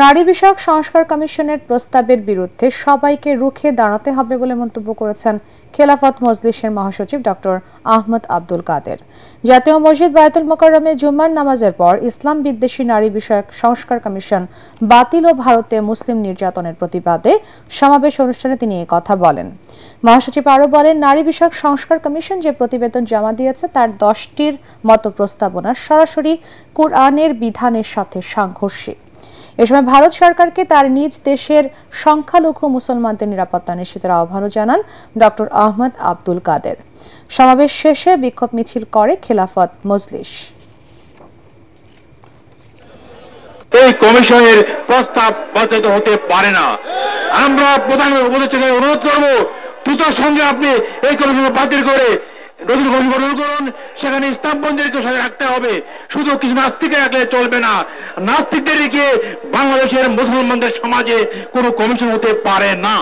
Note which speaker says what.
Speaker 1: নারী বিষয়ক সংস্কার কমিশনের প্রস্তাবের বিরুদ্ধে সবাইকে রুখে দাঁড়াতে হবে বলে মন্তব্য করেছেন খেলাফত মজলিসের মহাসচিব ডক্টর আহমদ আব্দুল কাদের। জাতীয় মসজিদ বায়তুল মোকাররমে জুমার নামাজের পর ইসলাম বিদ্বেষী নারী বিষয়ক সংস্কার কমিশন বাতিল ও ভারতে মুসলিম নির্যাতনের প্রতিবাদে সমাবেশ অনুষ্ঠানে তিনি এই কথা বলেন। মহাসচিব আরও বলেন, নারী বিষয়ক সংস্কার কমিশন যে প্রতিবেদন জমা দিয়েছে তার 10টির মতো প্রস্তাবনা সরাসরি কুরআনের বিধানের সাথে সাংঘর্ষিক। এ সময় ভারত সরকারকে তার নিজ দেশের সংখ্যালঘু মুসলমানদের নিরাপত্তা নিশ্চিতের আহ্বানও জানান ডক্টর আহমদ আব্দুল কাদের। সমাবেশ শেষে বিক্ষোভ মিছিল করে খেলাফত মজলিস।
Speaker 2: এই কমিশনের প্রস্তাব বাতিল হতে পারে না। আমরা প্রধান উপদেষ্টাকে অনুরোধ করব, দ্রুত সঙ্গে আপনি এই কমিশন বাতিল করে নতুন কমিশন গঠন করুন। সেখানে ইসলামপন্থীদেরকে সাথে রাখতে হবে, শুধু কিছু নাস্তিকে রাখলে চলবে না। নাস্তিকদের রেখে বাংলাদেশের মুসলমানদের সমাজে কোনো কমিশন হতে পারে না।